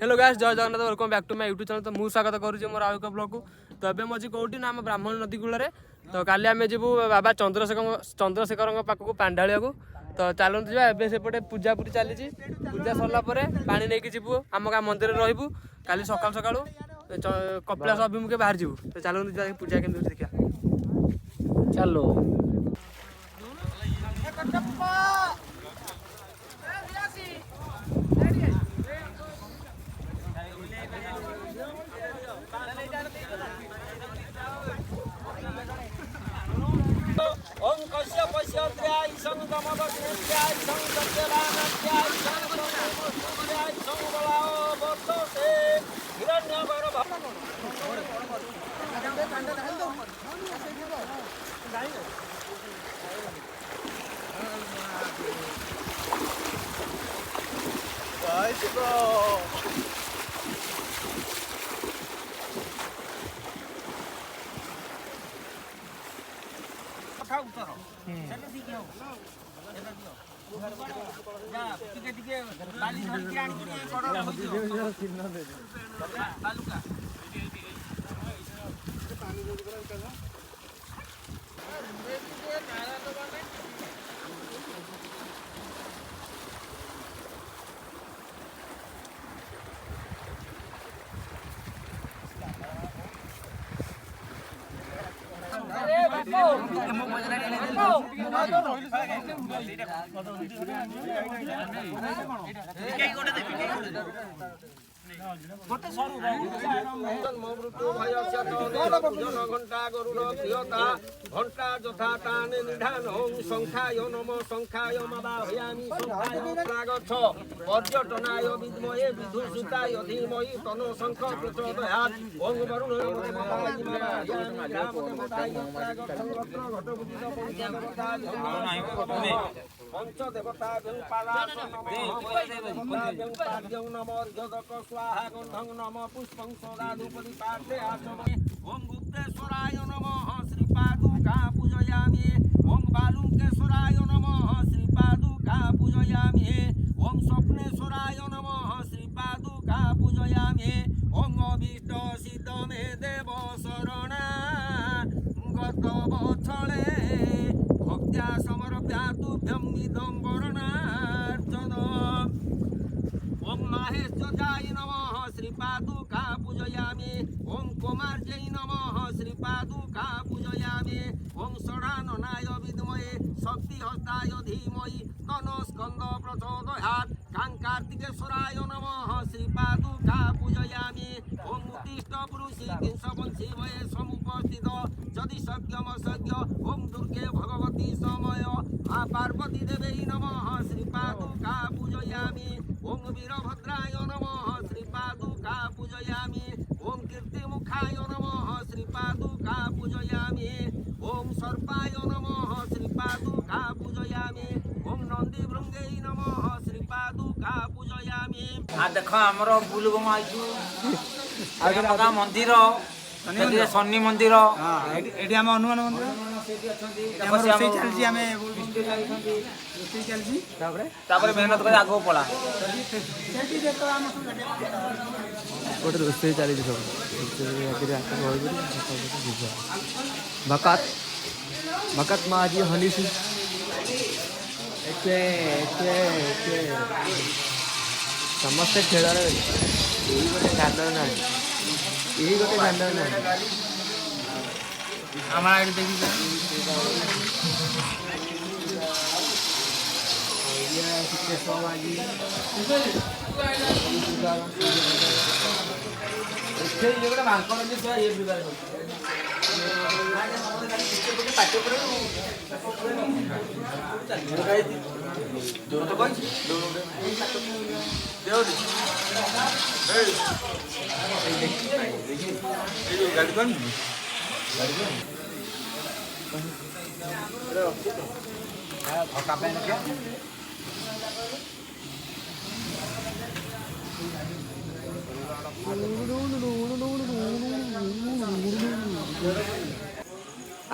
Hello guys जय Jagannath welcome back to my YouTube channel. तो मु स्वागत करुँच मोर आउ एक ब्लॉग को। तो एवं मुझे कौटी ना आम ब्राह्मण नदी कूल तो काली आम जीवु बाबा चंद्रशेखर पाखक पांडाड़िया को। तो चलते जा एवं सेपटे पूजा पूरी चली पूजा सरला पानी नहीं जीवु आम गाँ मंदिर रही काली सकाल सकाल कपिलास अभिमुखे बाहर जीवु। तो चलते पूजा केमती देखा चलो। ओम कश्यप पश्यत्र्याय संगमवग्नेत्र्याय संसत्यलानत्र्याय संसत्यलाय संबलाओ वर्तते हिरण्यवर घंटा गरुड़ प्रियता घंटा यथा ताने निधान शंखाय नम शंखाय मदाहयामि शंखाय प्रागच्छ पर्यटनाय विद्महे विदुषुताय धीमहि तनो शंख प्रचोदयात् ओं वरुणाय पंच देवता नम स्वाहा गंधं नम पुष्पं सोदाधुपति पार्थे आचमने ओं गुप्तेश्वराय नमः श्रीपादुका पूजयामि ओं बालुकेश्वराय नमः श्रीपादुका पूजयामि ओं स्वप्नेश्वराय नमः श्रीपादुका पूजयामि ओं अभीष्ट सिद्ध मे देव शरणा गत बछले भक्त्या समर्प्यातुभ्यं इदं वरणार्चनम् ओं माहेश्वराय नमः श्रीपादुका पूजयामि ओं कुमार्यै नमः श्रीपादुका पूजयामि ओं षडाननाय विद्महे शक्तिहस्ताय धीमहि तन्नो स्कन्द प्रचोदयात् कां कार्तिकेश्वराय नमः श्रीपादुका पूजयामि ओं उत्तिष्ठ पुरुषी किंसवंशी वये समुपस्थित यदि शक्यमशक्य ओं दुर्गे भगवती समय पार्वती देवै नमः श्रीपादुका पूजयामि ओं वीरभद्राय नमः श्रीपादुका पूजयामि ओं कीर्तिमुखाय नमः श्रीपादुका पूजयामि ओं सर्पाय नमः श्रीपादुका पूजयामि ओं नंदीभृंगै नमः श्रीपादुका पूजयामि। आ देखो हमर बुलबम आइछु आगा मंदिर शनि मंदिर एठी हम हनुमान मंदिर मेहनत कर आगे पड़ा गोटे रोषे चली सब भकात भकात माँ आज हनी सी समस्ते खेल गोटे ध्यान ना यही गोटे ध्यान ना हमारा देखी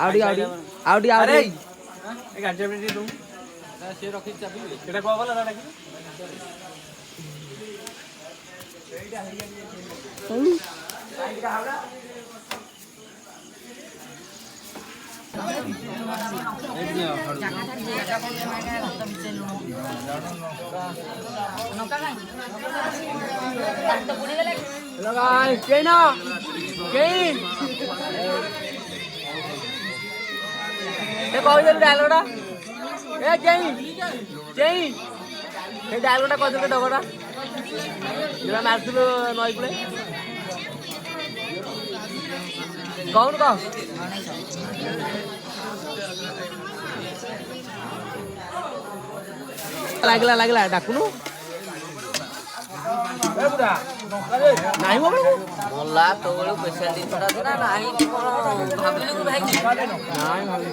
आउडी आउडी आउडी आउडी गाड़ी दू से रखी चाबी एटा कह गला କେହି ନା କେହି କହିଦେଲୁ ଡାଇଲଗଟା ଏ କେହି କେହି ସେ ଡାଇଲଗଟା କହିଦେଲୁ ଡବଟା ଯୋଉଟା ମାରିଥିଲୁ ନଈ କୂଳେ କହୁନୁ କହ ଲାଗିଲା ଲାଗିଲା ଡାକୁନୁ ନାହିଁ ମୋ ବେଳକୁ ମଲା ତୋ ବେଳକୁ ସ୍ପେଶାଲ ଜିନିଷଟା ଥିଲା ନାହିଁ କଣ ଭାବିଲୁ କି ଭାଇ ନାହିଁ ଭାବିଲି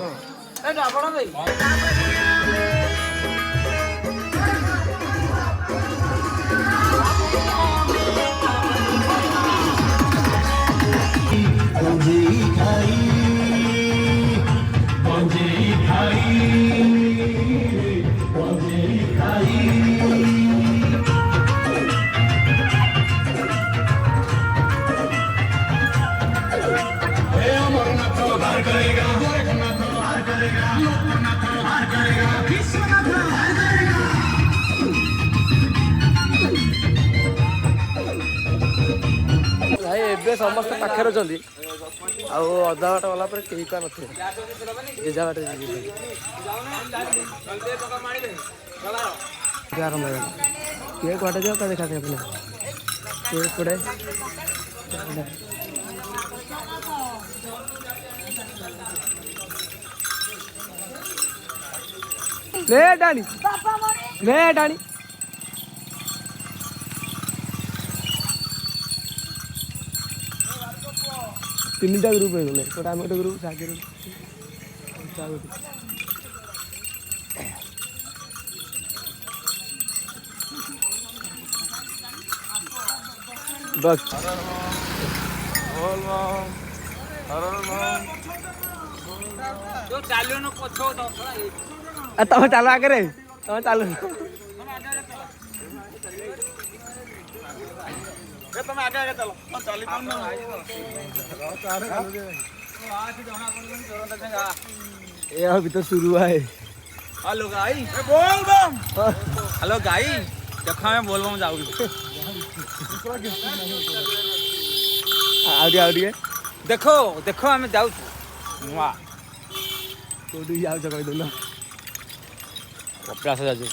ଭାଇ ଏବେ ସମସ୍ତେ ପାଖରେ ଅଛନ୍ତି ଆଉ ଅଧା ବାଟ ଗଲା ପରେ କେହି କା ନଥିବେ ଯେଝା ବାଟରେ ଯିବେ ଆରମ୍ଭ ହେଇଗଲା କିଏ କୁଆଡ଼େ ଯିବ ତା ଦେଖା ଦେବ କିଏ କୁଆଡ଼େ ଲେଟାଣି ଲେଟାଣି ତିନିଟା ଗ୍ରୁପ ହେଇଗଲେ ଗୋଟେ ଆମେ ଗୋଟେ ଗ୍ରୁପ ସାହାଯ୍ୟ ତମେ ଚାଲ ଆଗରେ ତମେ ଚାଲ ତମେ ଆଗେ ଆଗେ ଚାଲ ଚାଲି ପାରୁନ यहाँ भी तो शुरू है हेलो गाई बोल बम हेलो गाई देखो मैं बोल बम जाऊँ आउडिया देखो देखो हमें जाऊ वाह कोडी जाऊ छ कहि देलो कपिलास जाजु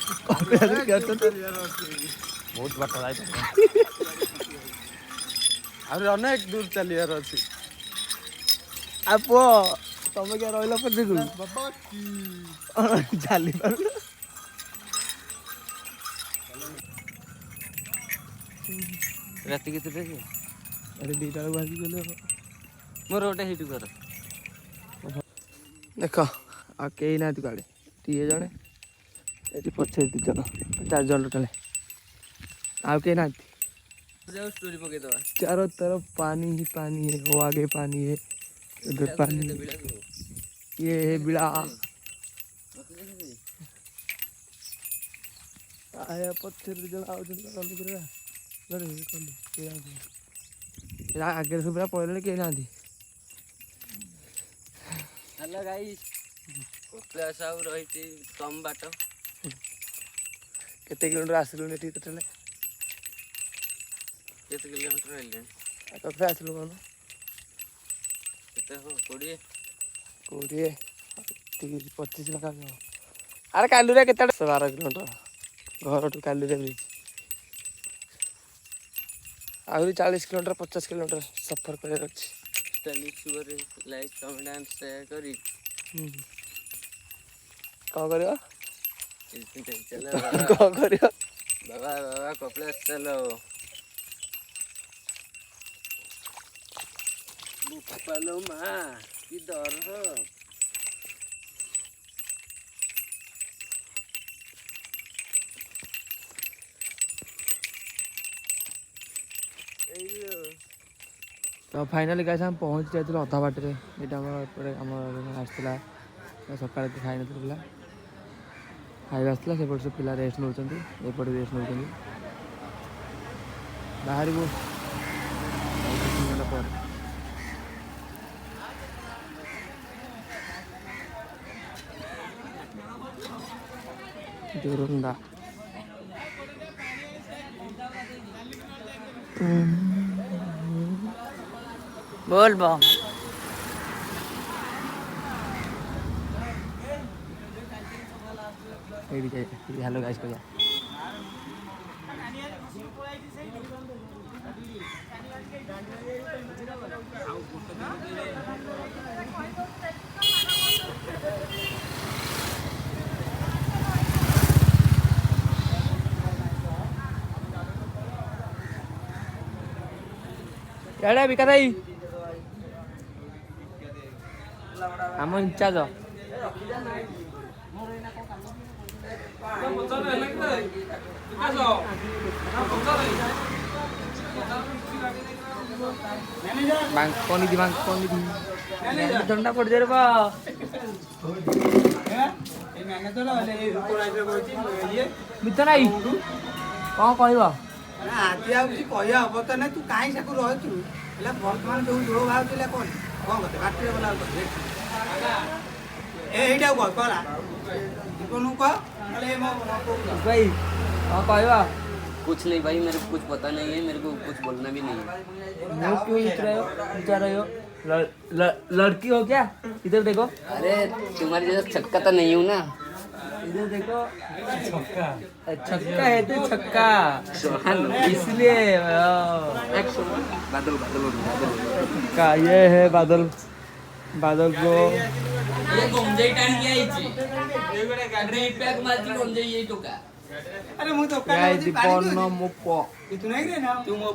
बहुत बात जाई अरे अनेक दूर चलियार अछि आपो तमे क्या रहला पर देखु बाबा की चाली पर ରାତି କେତେଟା କି अरे दीटा बाजी गेले ମୋର ଗୋଟେ ହେଇଠୁ କର देख आ कई ना गाड़ी टीए जड़े ये पचे दी जन 4 जन टोटल आउ कई ना जाओ स्टोरी पके दवा चारों तरफ पानी ही पानी है वो आगे पानी है उधर पानी ये है बिड़ा आया पत्थर जन आउ जन कर लुकरा लड़े कोली ये आगे से पूरा पड़ले के ना दी हेलो गाइस कपिलास आउ रहिति कम बाट केते किलोमीटर आसलु नेटी टोटल केते किलोमीटर आइले तो आसलु कोन केते हो 20 कोड़े 25 लगा अरे कालुरे केते 12 किलोमीटर घर टू कालुरे ब्रिज आहुरी 40 किलोमीटर 50 किलोमीटर सफर कर अछि चली सुअर लाइक कमेंट एंड शेयर करी कौन करियो चलो कौन करियो बाबा बाबा कपिलास चलो पालो माँ की डर हो तो फाइनाली गाइस हम पहुंच जाते अधा बाटे यहाँ आम आसला सका खाई ना खाଇବା आसला से पिला रेस्ट नौ रेस्ट नौ ବାହାରିବୁ ପରେ। जोरंदा बोल बम हेलो गाइस को याडा बिका दाई आम इंचार्ज मांगकोनी दी दंडा पड़ जाए बा मित नाई कौन कहबा ଆଜି ଆଉ କିଛି କହିବା ହବ ତ ନାହିଁ ତୁ କାହିଁ ତାକୁ ରହିଛୁ ହେଲେ ବର୍ତ୍ତମାନ ଯୋଉ ଯୋଉ ଭାବୁଥିଲା କ'ଣ କ'ଣ କଥା ବାଟରେ ଗଲା ଏଇଟାକୁ କହ କଲା ଜୀବନକୁ କହ ନହେଲେ ମୋ भाई कौन कहबा कुछ नहीं भाई, मेरे को कुछ पता नहीं है, मेरे को कुछ बोलना भी नहीं है। मुंह क्यों विचार रहे हो लड़की हो क्या? इधर देखो अरे तुम्हारी जैसा छक्का तो नहीं हूँ ना। इधर देखो छक्का है तू छक्का इसलिए बादल का ये है बादल बादल को ये गंजाई टाण के आइची अरे पैक मारती गंजाई ये तो का अरे ମୁଁ क्या दीपन मुको ତୁ ନାହିଁ ରେ ନା तू मो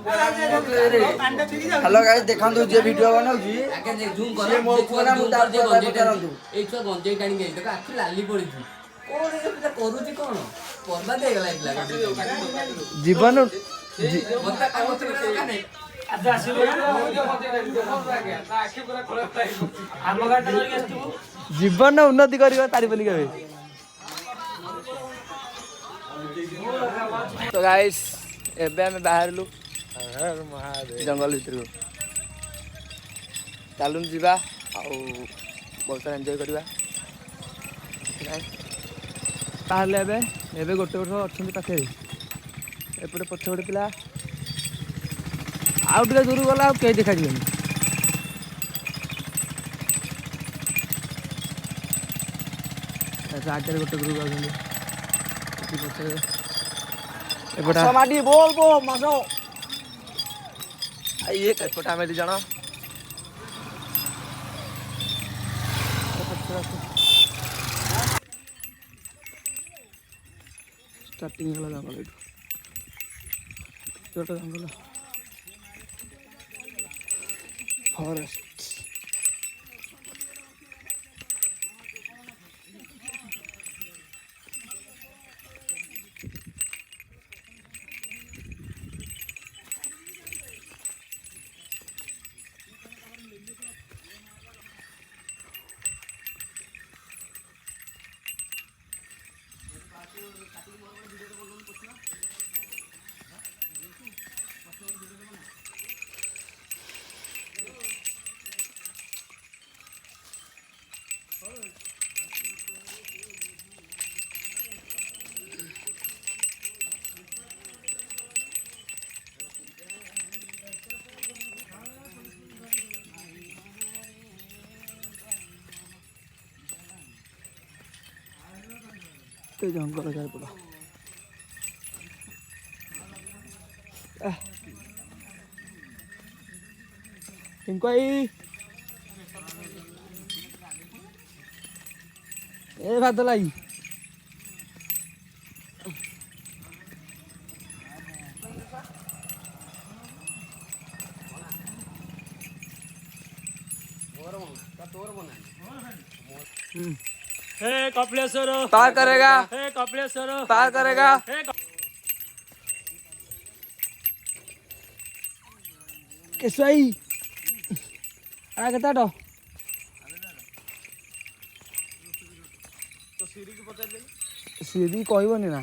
ହ୍ୟାଲୋ ଗାଇସ୍ ଦେଖନ୍ତୁ ଯେ ଭିଡିଓ ବନାଉଛି आके देख जूम कर ये ମୋ ପୁଅ ନା ମୁଁ ତା ପୁଅ ତାକୁ କରନ୍ତୁ। ए छुआ गंजाई टाण के आइतो का आखि लाली पड़ीची कोन ए पिता करूची कोन परबा दे गला इला जीवन मत काम मत का नहीं जीवन उन्नति करबा तारिबनी केबे तो गाइस एबे हमें बाहरलु जंगल भीतर को चलुन जीवा आउ बहुत सारा एंजॉय करवा बाहर एबे एबे गोटे गोटे अच्छे पाखे एपटे पछ गोटे पिला आउ टे दूर गला कहीं देखा जीवन आगे गोटे ग्रुप आगे बोल बो मासो ये कटपटा में दी जाना स्टार्टिंग वाला जंगल है छोटा जंगल फॉरेस्ट जंगल जाए पड़ा इनको ए बादल आई हे कपिलेश्वर पार करेगा हे कपिलेश्वर पार करेगा केसुआई आ केता तो सीधी कहबनी ना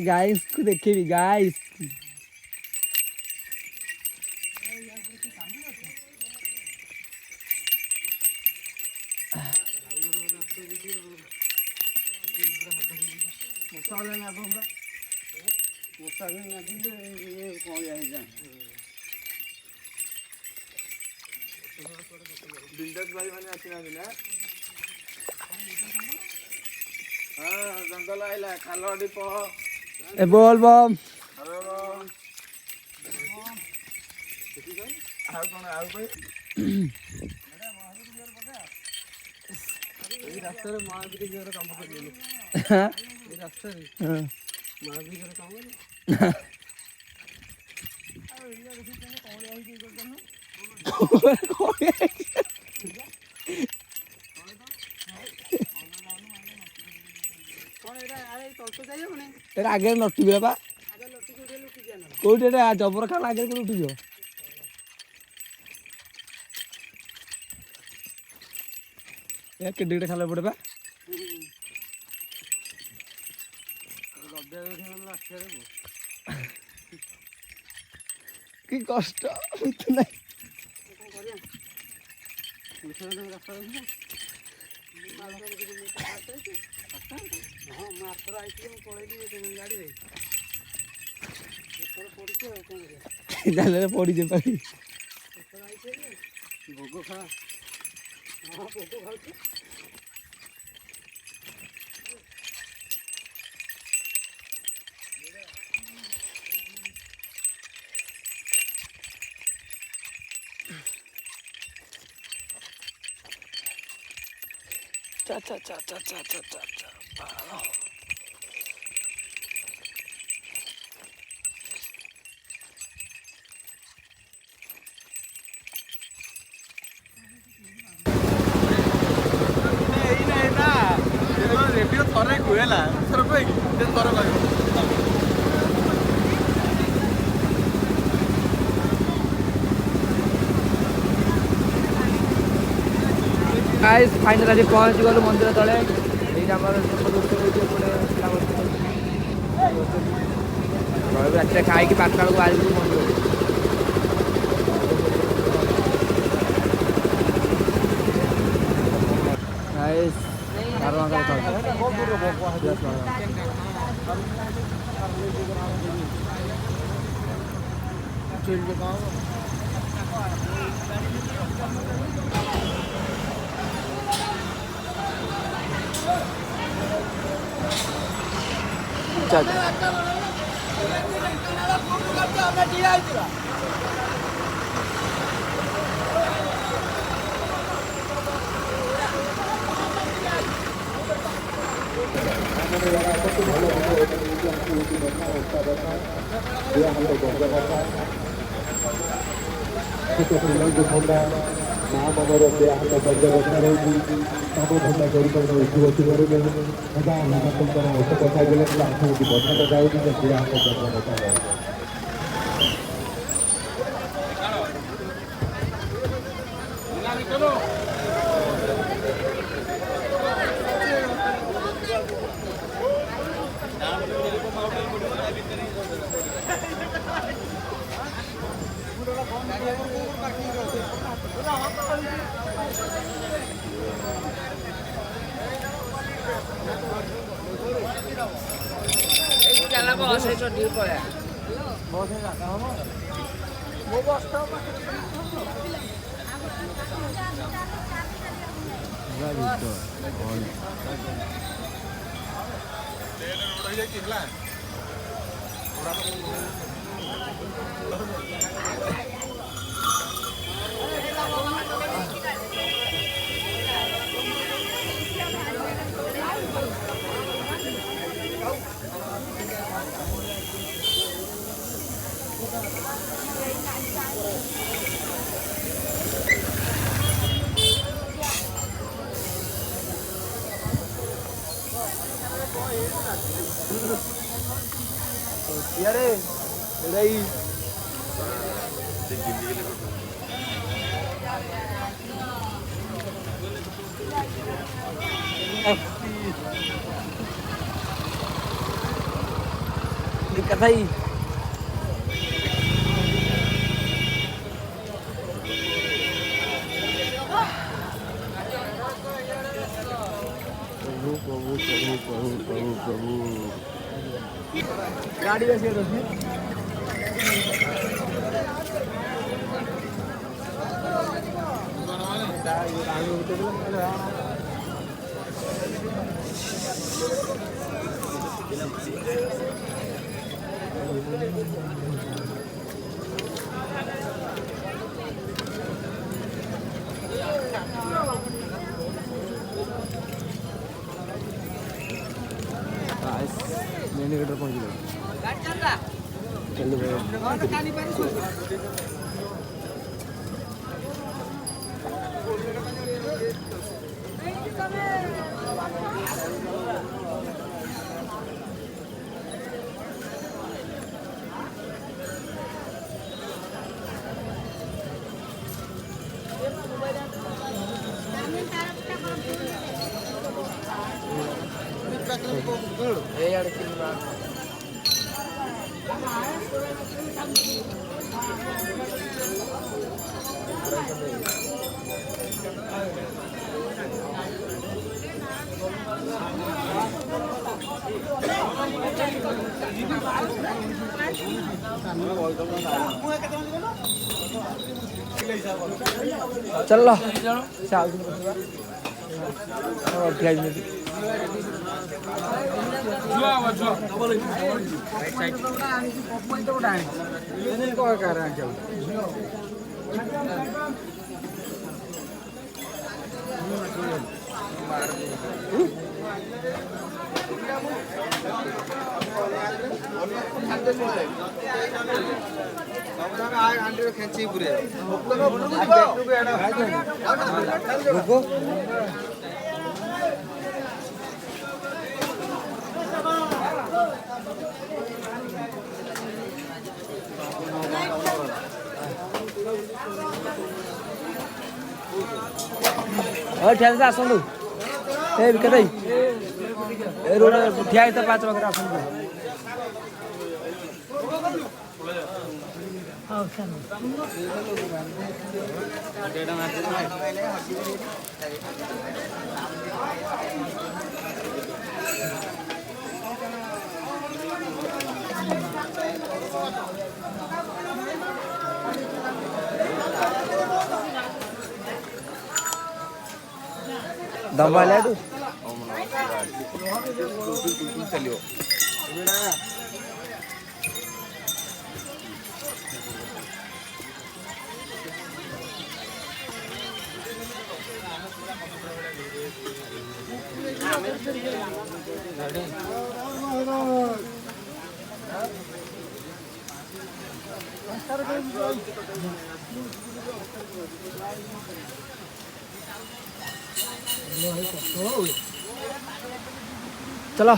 गाइस को देखेबी गाइस बिल्डर्स भाई माने आसिनांती ना हां जंगल आइला खालो डिप ए बोल बम अरे आउ कोन आउ भाई এই রাস্তাରେ ମହାବୀର ଘର କାମ କରିଗଲୁ এই ରାସ୍ତାରେ ମହାବୀର ଘର କାମ କରିଗଲୁ ଆଗରେ ନଟିବି ବା କୋଉଠି ଏଟା ଜବର ଖାନ ଆଗରେ କୋଉଠି ଉଠିଯିବ କେଡେ ଖାଲା ପଡେ ବା କି କଷ୍ଟ ନାଇଁ ହଁ ମୁଁ ଆଥର ଆଇଥିଲି ମୁଁ ପଳେଇଲି ଗାଡ଼ିରେ ଏଥର ପଡ଼ିଛି ଆଉ କ'ଣ କରିବା ଜାଲରେ ପଡ଼ିଛି ପାଣି ଏଥର ଆଇଛି ଭୋଗ ଖା ହଁ ଭୋଗ ଖାଉଛି cha cha cha cha cha cha cha cha radio थरे कुएला थर कोई ते थर लागो गाइस फाइनल आज पहुंच गलु मंदिर तले एटा हमर रात खाई कि 5 को आज मंदिर गाइस दिक्कत है गाड़ी वैसे चल ठिया से आसतु कतई रोड ठिया तो 5 वगैरह आसतु दम वाला तू चलियो चलो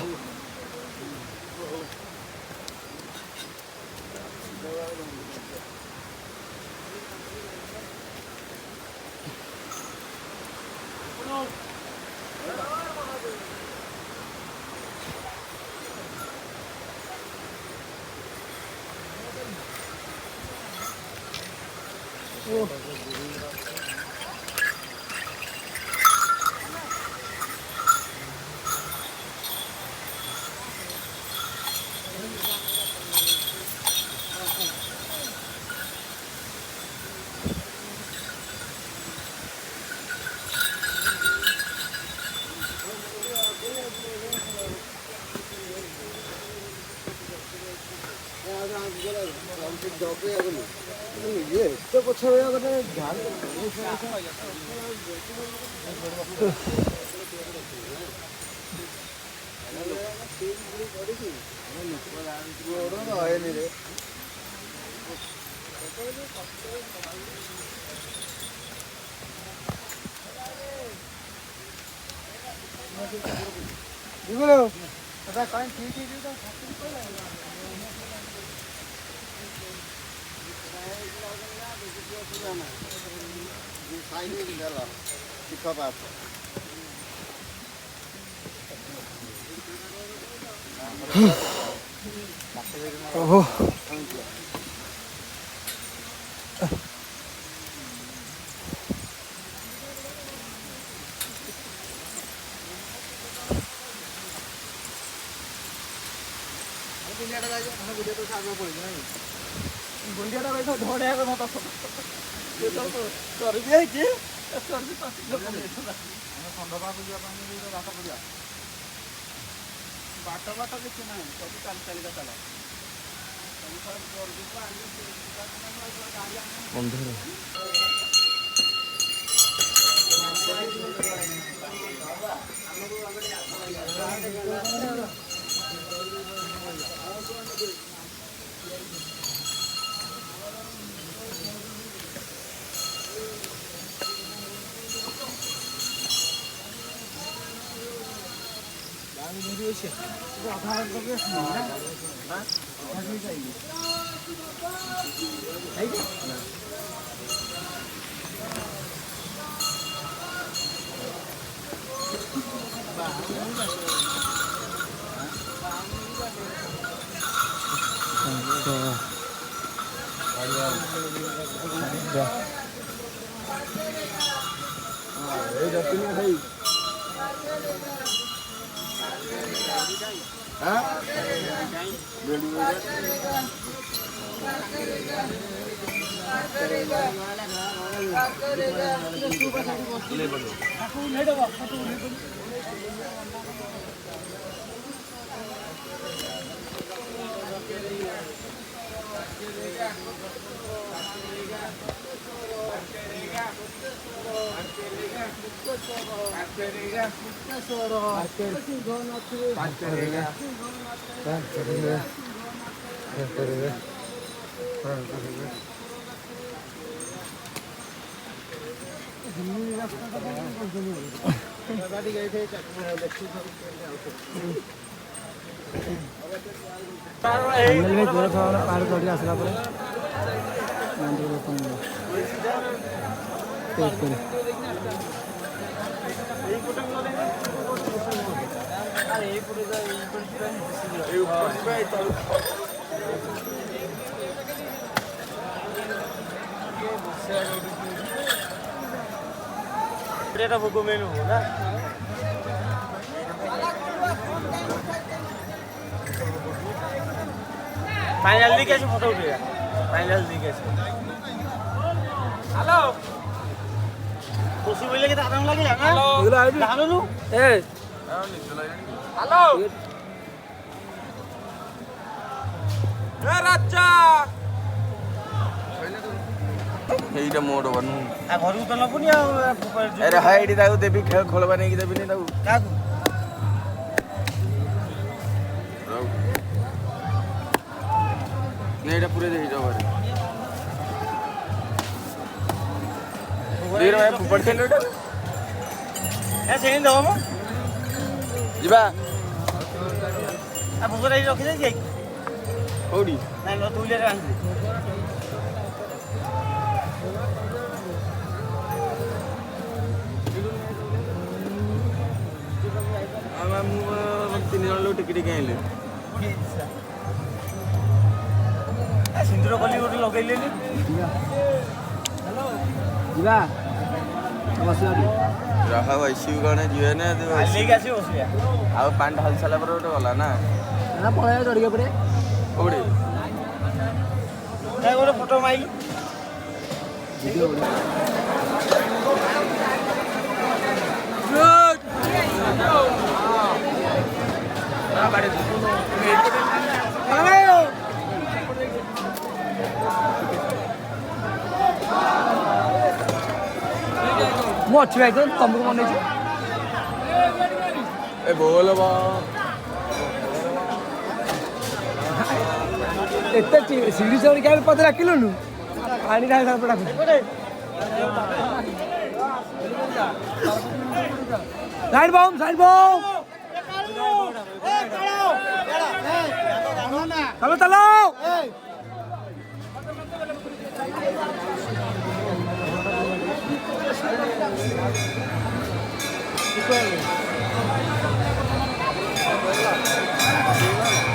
ओहो ବାଟ କିଛି ନାହିଁ ସବୁ ଚାଲି ଚାଲିକା ଚାଲ ପାହାଡ଼ ଚଢ଼ି ଆସିଲା ପରେ भोग मेनू ना फाइनल दी कैसे फोटो उठेगा फाइनल दी कैसे हेलो खुशी बोले कि आराम लगे ना हेलो हेलो ए हेलो ए राजा এইটা মোড় বানু आ घर को तो नबुनी আরে হাইডি তাও দেবি খেল খোলবা নেকি দেবি নি তাও काकू নেটা পুরে দেই যাও আরে দের ভাই ফুপড় খেল ওটা ए सेन दो म ଯିବା आ भोग रही रखी दे କୋଉଠି ना न तुले रे आंदी ଆମେ ମୁଁ ତିନି ଜଣ ଲୋକ ଟିକି ଟିକି ଆଇଲେ सिंदूर कली गोटे लगेलेनी ଯିବା ରାହା ଆଇସିୟୁ କାણે ଯିବେ ନା लेके आसी बसिया ଆଉ ପାଣି ଢାଳି ସାରିଲା ପରେ ଗୋଟେ ଗଲା ନା ପଳେଇବା ଚଢ଼ିବା ପରେ କୋଉଠି ए गोटे फोटो माइली ମୁଁ ଅଛି ଭାଇ ତ ତମକୁ ମନେଇଛି ଏ ବୋଲ ବା ଏତେ ସିଡି ଚଢ଼ି କାହିଁ ପଦେ ଡାକିଲୁନୁ ପାଣି ଢାଳି ଢାଳି ପଡା ସାଇଡ ବମ୍ ଚାଲ ଚାଲ Hãy subscribe cho kênh Ghiền Mì Gõ để không bỏ lỡ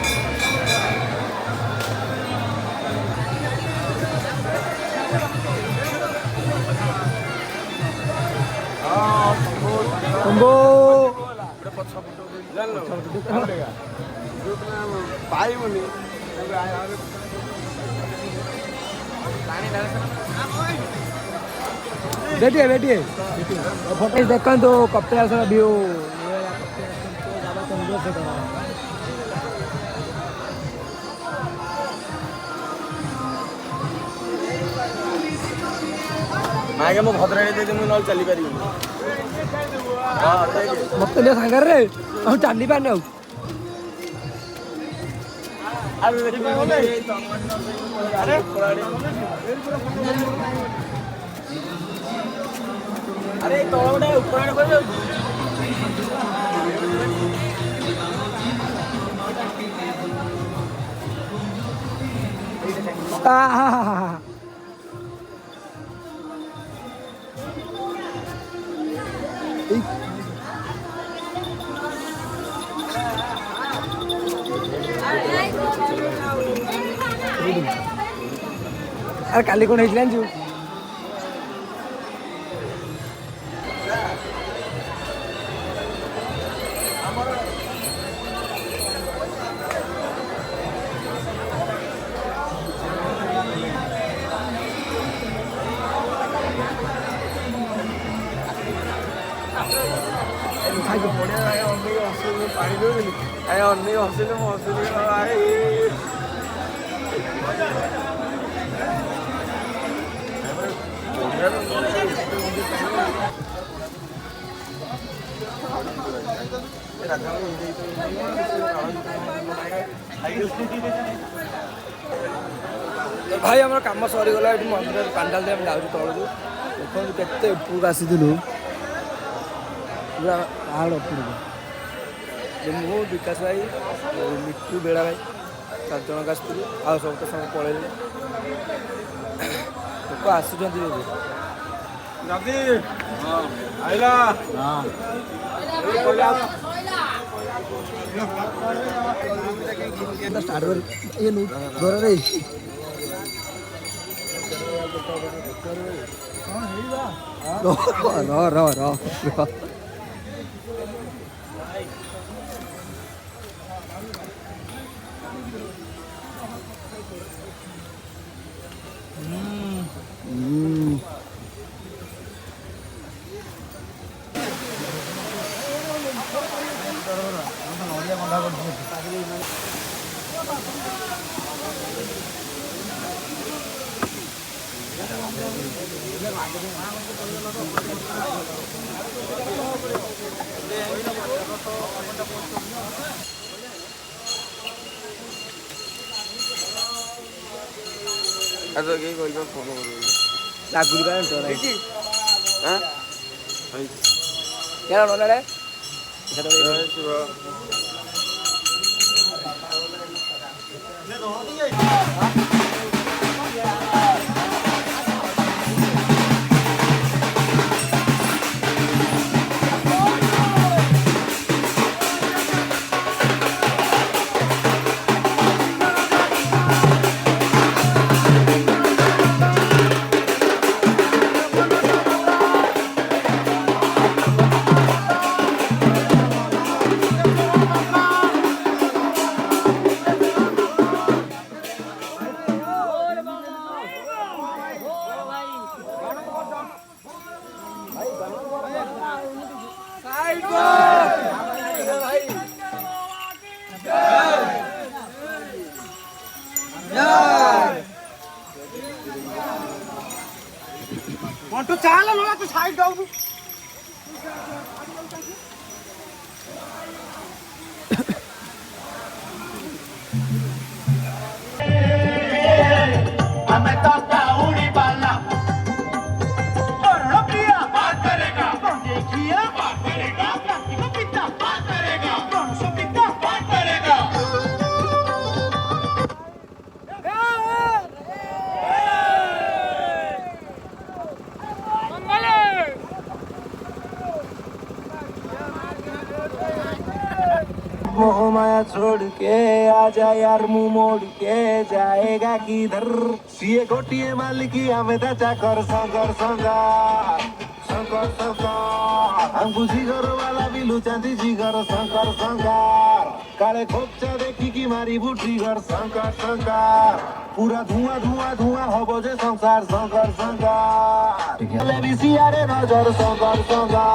ତମ୍ବୋ ପାଇବୁନି ବେଟିଏ photo ଦେଖନ୍ତୁ କପିଳାସର ଭିଉ ଆଜ୍ଞା ମୁଁ ଭଦ୍ରାଣୀ ଦେଇଦି ମୁଁ ନହେଲେ ଚାଲିପାରିବିନି ମତେ ନିଅ ସାଙ୍ଗରେ ଆଉ ଚାଲି ପାରୁନି ଆଉ ଆରେ ତଳ ଗୋଟେ ଉପରାଣ କରିଯାଉଛି ଆରେ କାଲି କ'ଣ ହେଇଛି ଜାଣିଛୁ ପାଣି ଦଉନି ଅନେକ ହସିଲେ ମୁଁ ହସିଲି ଭାଇ ଆମର କାମ ସରିଗଲା ଏଠି ମନ୍ଦିରରେ ପାଣ୍ଡାଲ ଦେଇ ଆମେ ଯାଉଛୁ ତଳକୁ ଦେଖନ୍ତୁ କେତେ ଉପରକୁ ଆସିଥିଲୁ ପୁରା ପାହାଡ଼ ଉପରକୁ ମୁଁ ବିକାଶ ଭାଇ ମିଟୁ ବେଳା ଭାଇ 4 ଜଣ ଆସିଥିଲୁ ଆଉ ସବୁ ତ ସାଙ୍ଗେ ପଳେଇଲେ ଲୋକ ଆସୁଛନ୍ତି ଏବେ ଆଇଲା ଷ୍ଟାର୍ଟ ଘରରେ ର ଆଚ୍ଛା କେହି କହିବା ଫୋନ କରୁଛି ଲାଗୁଛି ବା तू चाल ना तू साइड जाऊ हमें तो उड़ी पालना और प्रिया बात करेगा देखिए बात करेगा को पिता बात करेगा कौन सो पिता बात करेगा मोह माया छोड़ के आजा यार मुंह मोड़ के जाएगा किधर सीए गोटिए मालिकी हमें चाकर संगर संगा संगर संगा हम खुशी करो ଲୁଚାନ୍ତି ଜିଗର ଶଙ୍କର ଶଙ୍କର କାଳେ ଖୋପଚା ଦେଖିକି ମାରିବୁ ଟ୍ରିଗର ଶଙ୍କର ଶଙ୍କର ପୁରା ଧୂଆଁ ଧୂଆଁ ଧୂଆଁ ହବ ଯେ ସଂସାର ଶଙ୍କର ଶଙ୍କର ବି ସିଆରେ ନଜର ଶଙ୍କର ଶଙ୍କର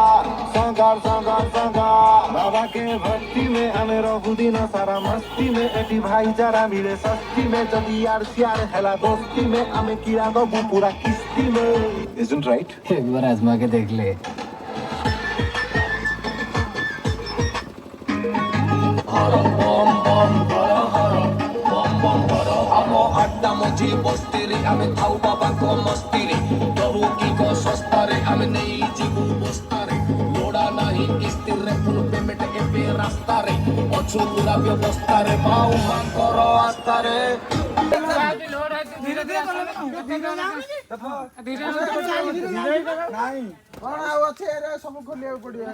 ଶଙ୍କର ଶଙ୍କର ଶଙ୍କର बाबा के भक्ति में हमें रहू दिन सारा मस्ती में एटी भाईचारा मिले सस्ती में जदि यार सियार हेला दोस्ती में हमें किया दबू पूरा किस्ती में Isn't right? एक बार आजमा के देख ले ଆମ ଆଡ୍ଡା ମଝି ବସ୍ତିରେ ଆମେ ଥାଉ ବାବାଙ୍କ ମସ୍ତିରେ ଦବୁ କି କ ଶସ୍ତାରେ ଆମେ ନେଇଯିବୁ ବସ୍ତାରେ ଲୋଡ଼ା ନାହିଁ କିସ୍ତିରେ ଫୁଲ୍ ପେମେଣ୍ଟ ଏବେ ରାସ୍ତାରେ ଅଛୁ ପୁରା ବ୍ୟବସ୍ଥାରେ ବାଉ ମାଙ୍କର ଆସ୍ଥାରେ କଣ ଆଉ ଅଛି ଏରା ସବୁ ଖୋଲିବାକୁ ପଡିବ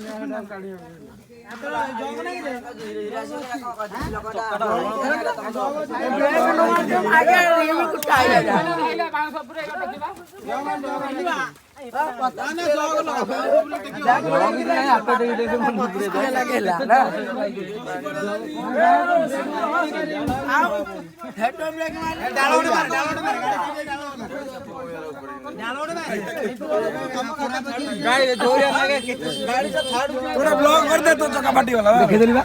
ବ୍ଲଗ କରିଦେ ତ ଚକା ଫାଟିଗଲା ଦେଖେଇଦେଲି ବା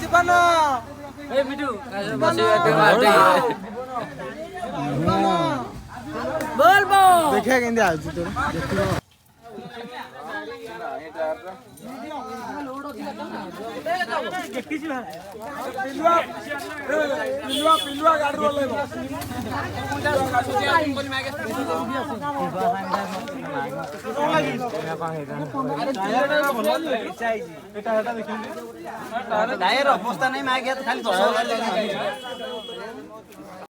ଜୀବନ बोल बो देखिए केंदे आउची तोर पिलुआ गाड़ी रोले ଅବସ୍ଥା ନାହିଁ ମାଗିଆ ଖାଲି 10,000